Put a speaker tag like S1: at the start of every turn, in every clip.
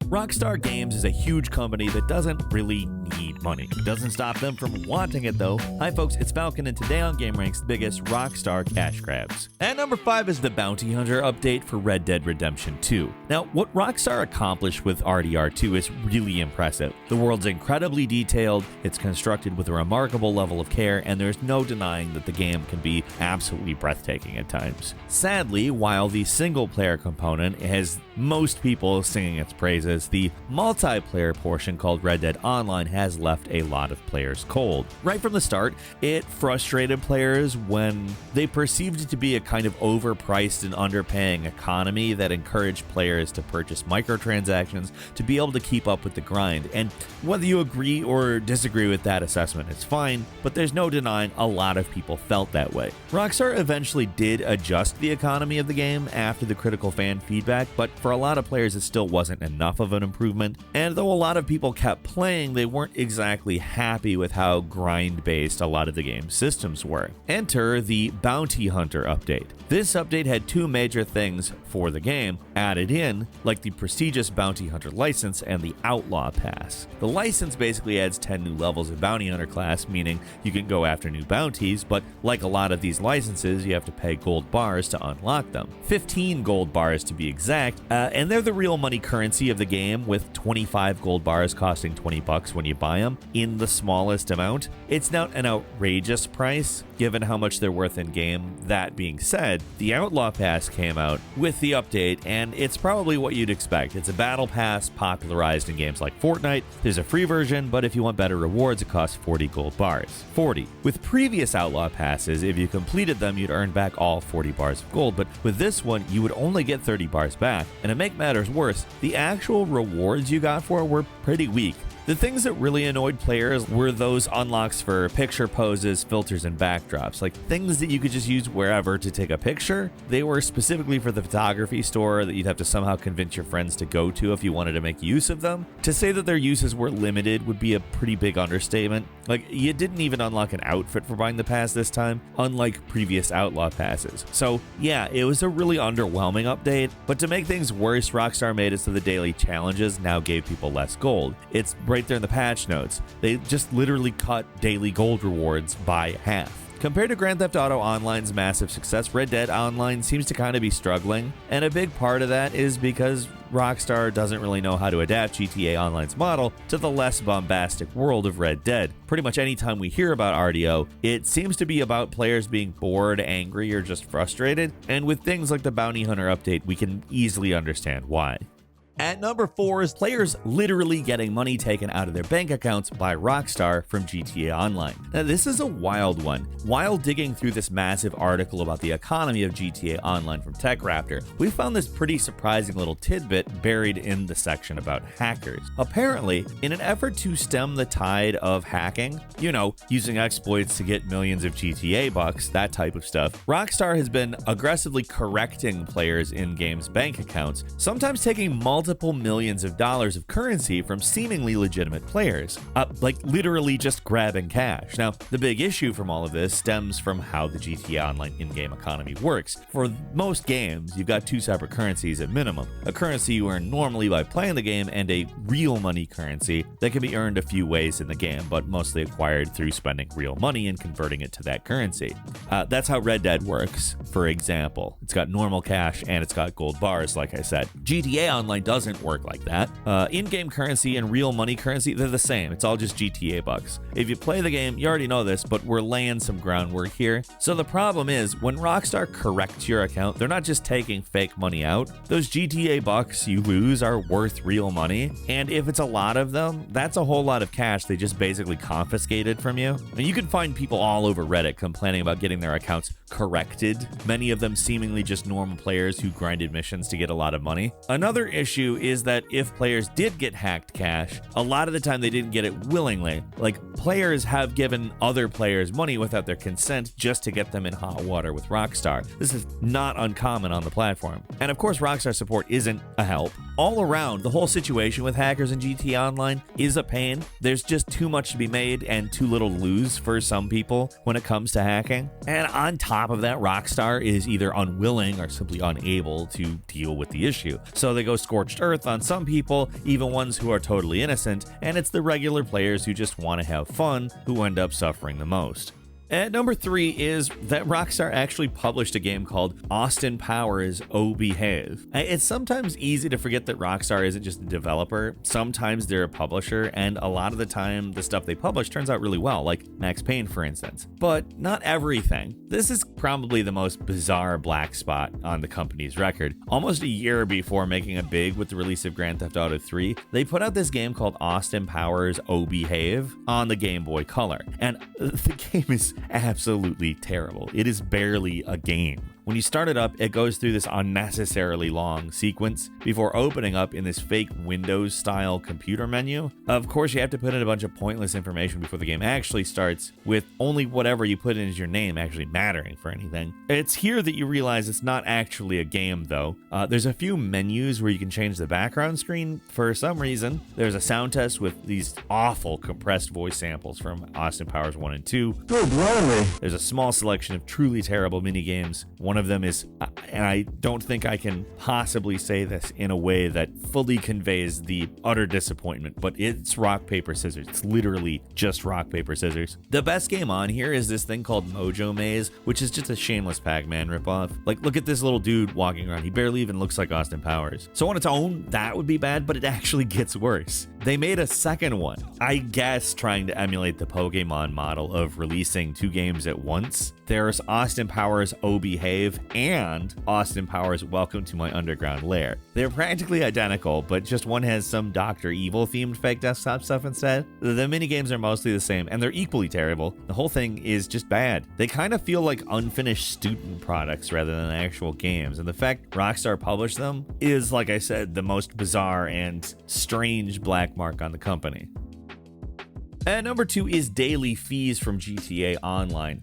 S1: Rockstar Games is a huge company that doesn't really need money. It doesn't stop them from wanting it though. Hi folks, it's Falcon, and today on gameranx, the biggest Rockstar cash grabs. At number 5 is the Bounty Hunter update for Red Dead Redemption 2. Now, what Rockstar accomplished with RDR2 is really impressive. The world's incredibly detailed, it's constructed with a remarkable level of care, and there's no denying that the game can be absolutely breathtaking at times. Sadly, while the single-player component has most people singing its praises, the multiplayer portion called Red Dead Online has left a lot of players cold. Right from the start, it frustrated players when they perceived it to be a kind of overpriced and underpaying economy that encouraged players to purchase microtransactions to be able to keep up with the grind. And whether you agree or disagree with that assessment, it's fine, but there's no denying a lot of people felt that way. Rockstar eventually did adjust the economy of the game after the critical fan feedback, but for a lot of players it still wasn't enough of an improvement. And though a lot of people kept playing, they weren't exactly happy with how grind-based a lot of the game's systems were. Enter the Bounty Hunter update. This update had two major things for the game added in, like the prestigious Bounty Hunter license and the Outlaw Pass. The license basically adds 10 new levels of Bounty Hunter class, meaning you can go after new bounties, but like a lot of these licenses, you have to pay gold bars to unlock them. 15 gold bars to be exact, and they're the real money currency of the game, with 25 gold bars costing 20 bucks when you buy them in the smallest amount. It's not an outrageous price given how much they're worth in game. That being said, the Outlaw Pass came out with the update, and it's probably what you'd expect. It's a battle pass popularized in games like Fortnite. There's a free version, but if you want better rewards, it costs 40 gold bars. 40. With previous Outlaw Passes, if you completed them, you'd earn back all 40 bars of gold, but with this one, you would only get 30 bars back. And to make matters worse, the actual rewards you got for it were pretty weak. The things that really annoyed players were those unlocks for picture poses, filters, and backdrops, like things that you could just use wherever to take a picture. They were specifically for the photography store that you'd have to somehow convince your friends to go to if you wanted to make use of them. To say that their uses were limited would be a pretty big understatement. Like, you didn't even unlock an outfit for buying the pass this time, unlike previous Outlaw Passes. So yeah, it was a really underwhelming update, but to make things worse, Rockstar made it so the daily challenges now gave people less gold. It's right there in the patch notes. They just literally cut daily gold rewards by half. Compared to Grand Theft Auto Online's massive success, Red Dead Online seems to kind of be struggling, and a big part of that is because Rockstar doesn't really know how to adapt GTA Online's model to the less bombastic world of Red Dead. Pretty much any time we hear about RDO, it seems to be about players being bored, angry, or just frustrated, and with things like the Bounty Hunter update, we can easily understand why. At number 4 is players literally getting money taken out of their bank accounts by Rockstar from GTA Online. Now, this is a wild one. While digging through this massive article about the economy of GTA Online from TechRaptor, we found this pretty surprising little tidbit buried in the section about hackers. Apparently, in an effort to stem the tide of hacking, using exploits to get millions of GTA bucks, that type of stuff, Rockstar has been aggressively correcting players' in-game's bank accounts, sometimes taking multiple millions of dollars of currency from seemingly legitimate players, like literally just grabbing cash. Now, the big issue from all of this stems from how the GTA Online in-game economy works. For most games, you've got two separate currencies at minimum: a currency you earn normally by playing the game, and a real money currency that can be earned a few ways in the game, but mostly acquired through spending real money and converting it to that currency. That's how Red Dead works, for example. It's got normal cash and it's got gold bars, like I said. GTA Online doesn't work like that. In-game currency and real money currency, they're the same. It's all just GTA bucks. If you play the game, you already know this, but we're laying some groundwork here. So the problem is, when Rockstar corrects your account, they're not just taking fake money out. Those GTA bucks you lose are worth real money, and if it's a lot of them, that's a whole lot of cash they just basically confiscated from you. And you can find people all over Reddit complaining about getting their accounts corrected, many of them seemingly just normal players who grinded missions to get a lot of money. Another issue is that if players did get hacked cash, a lot of the time they didn't get it willingly. Like, players have given other players money without their consent just to get them in hot water with Rockstar. This is not uncommon on the platform. And of course, Rockstar support isn't a help. All around, the whole situation with hackers in GTA Online is a pain. There's just too much to be made and too little to lose for some people when it comes to hacking. And on top top of that, Rockstar is either unwilling or simply unable to deal with the issue. So they go scorched earth on some people, even ones who are totally innocent, and it's the regular players who just want to have fun who end up suffering the most. At number 3 is that Rockstar actually published a game called Austin Powers Oh Behave. It's sometimes easy to forget that Rockstar isn't just a developer. Sometimes they're a publisher, and a lot of the time the stuff they publish turns out really well, like Max Payne for instance. But not everything. This is probably the most bizarre black spot on the company's record. Almost a year before making it big with the release of Grand Theft Auto 3, they put out this game called Austin Powers Oh Behave on the Game Boy Color. And the game is absolutely terrible. It is barely a game. When you start it up, it goes through this unnecessarily long sequence before opening up in this fake Windows-style computer menu. Of course, you have to put in a bunch of pointless information before the game actually starts, with only whatever you put in as your name actually mattering for anything. It's here that you realize it's not actually a game, though. There's a few menus where you can change the background screen for some reason. There's a sound test with these awful compressed voice samples from Austin Powers 1 and 2. There's a small selection of truly terrible minigames. One of them is, and I don't think I can possibly say this in a way that fully conveys the utter disappointment, but it's rock, paper, scissors. It's literally just rock, paper, scissors. The best game on here is this thing called Mojo Maze, which is just a shameless Pac-Man ripoff. Like, look at this little dude walking around. He barely even looks like Austin Powers. So on its own, that would be bad, but it actually gets worse. They made a second one, I guess trying to emulate the Pokemon model of releasing 2 games at once. There's Austin Powers Oh Behave and Austin Powers Welcome to My Underground Lair. They're practically identical, but just one has some Dr. Evil themed fake desktop stuff instead. The minigames are mostly the same, and they're equally terrible. The whole thing is just bad. They kind of feel like unfinished student products rather than actual games, and the fact Rockstar published them is, like I said, the most bizarre and strange black mark on the company. And number 2 is daily fees from GTA Online.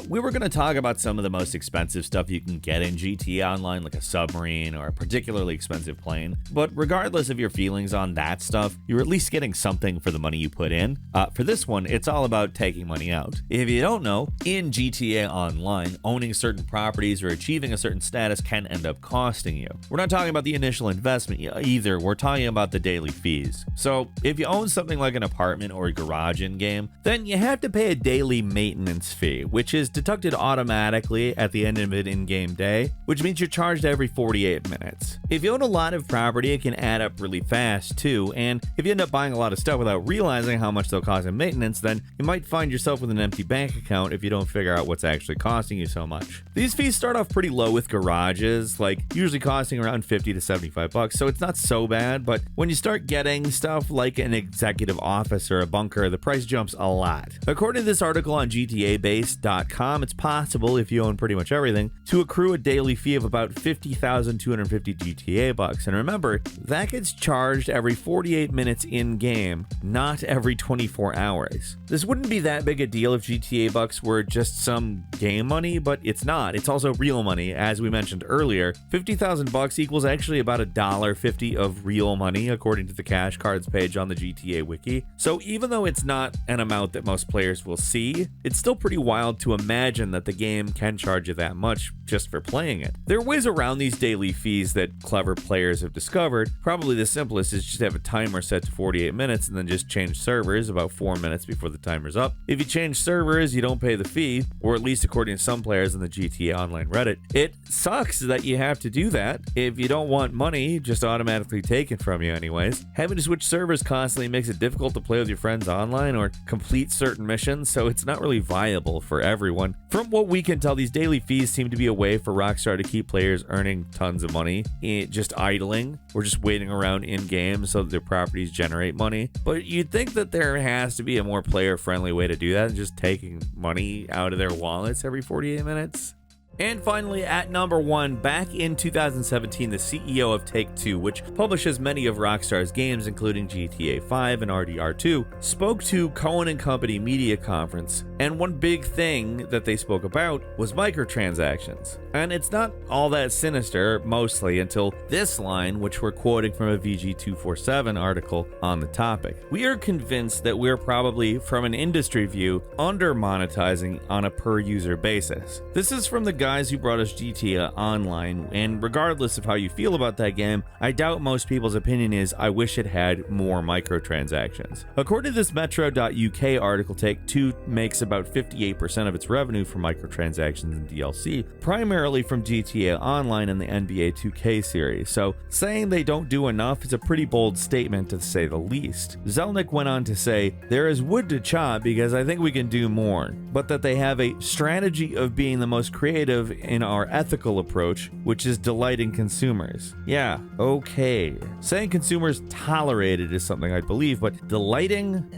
S1: We were going to talk about some of the most expensive stuff you can get in GTA Online, like a submarine or a particularly expensive plane. But regardless of your feelings on that stuff, you're at least getting something for the money you put in. For this one, it's all about taking money out. If you don't know, in GTA Online, owning certain properties or achieving a certain status can end up costing you. We're not talking about the initial investment either, we're talking about the daily fees. So if you own something like an apartment or a garage in-game, then you have to pay a daily maintenance fee, which is deducted automatically at the end of an in-game day, which means you're charged every 48 minutes. If you own a lot of property, it can add up really fast too, and if you end up buying a lot of stuff without realizing how much they'll cost in maintenance, then you might find yourself with an empty bank account if you don't figure out what's actually costing you so much. These fees start off pretty low with garages, like usually costing around $50 to $75, so it's not so bad, but when you start getting stuff like an executive office or a bunker, the price jumps a lot. According to this article on GTAbase.com, it's possible, if you own pretty much everything, to accrue a daily fee of about 50,250 GTA bucks. And remember, that gets charged every 48 minutes in-game, not every 24 hours. This wouldn't be that big a deal if GTA bucks were just some game money, but it's not. It's also real money. As we mentioned earlier, 50,000 bucks equals actually about $1.50 of real money, according to the cash cards page on the GTA wiki. So even though it's not an amount that most players will see, it's still pretty wild to imagine that the game can charge you that much just for playing it. There are ways around these daily fees that clever players have discovered. Probably the simplest is just have a timer set to 48 minutes and then just change servers about 4 minutes before the timer's up. If you change servers, you don't pay the fee, or at least according to some players on the GTA Online Reddit. It sucks that you have to do that. If you don't want money just automatically taken from you anyways, having to switch servers constantly makes it difficult to play with your friends online or complete certain missions, so it's not really viable for everyone. From what we can tell, these daily fees seem to be a way for Rockstar to keep players earning tons of money, just idling or just waiting around in-game so that their properties generate money. But you'd think that there has to be a more player-friendly way to do that than just taking money out of their wallets every 48 minutes. And finally, at number 1, back in 2017, the CEO of Take-Two, which publishes many of Rockstar's games, including GTA 5 and RDR2, spoke to Cohen & Company Media Conference, and one big thing that they spoke about was microtransactions. And it's not all that sinister, mostly, until this line, which we're quoting from a VG247 article on the topic. We are convinced that we're probably, from an industry view, under-monetizing on a per-user basis. This is from the guys who brought us GTA Online, and regardless of how you feel about that game, I doubt most people's opinion is, I wish it had more microtransactions. According to this Metro.uk article, Take-Two makes about 58% of its revenue from microtransactions and DLC, primarily from GTA Online and the NBA 2K series, so saying they don't do enough is a pretty bold statement to say the least. Zelnick went on to say, there is wood to chop because I think we can do more, but that they have a strategy of being the most creative in our ethical approach, which is delighting consumers. Yeah, okay. Saying consumers tolerate it is something I'd believe, but delighting?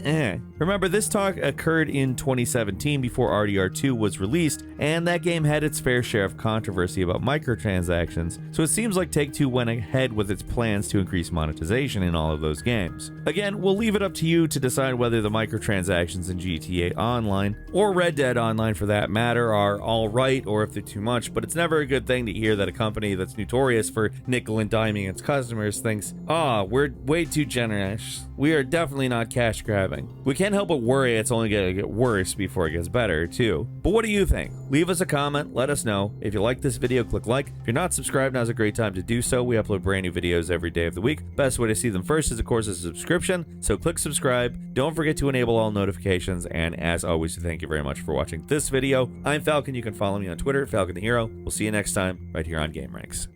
S1: Remember, this talk occurred in 2017 before RDR2 was released, and that game had its fair share of controversy about microtransactions, so it seems like Take-Two went ahead with its plans to increase monetization in all of those games. Again, we'll leave it up to you to decide whether the microtransactions in GTA Online, or Red Dead Online for that matter, are alright or if they're too much, but it's never a good thing to hear that a company that's notorious for nickel and diming its customers thinks, we're way too generous. We are definitely not cash grabbing. We can't help but worry it's only gonna get worse before it gets better, too. But what do you think? Leave us a comment, let us know. If you like this video, click like. If you're not subscribed, now's a great time to do so. We upload brand new videos every day of the week. Best way to see them first is, of course, a subscription, so click subscribe. Don't forget to enable all notifications, and as always, thank you very much for watching this video. I'm Falcon. You can follow me on Twitter, Falcon the Hero. We'll see you next time, right here on GameRanx.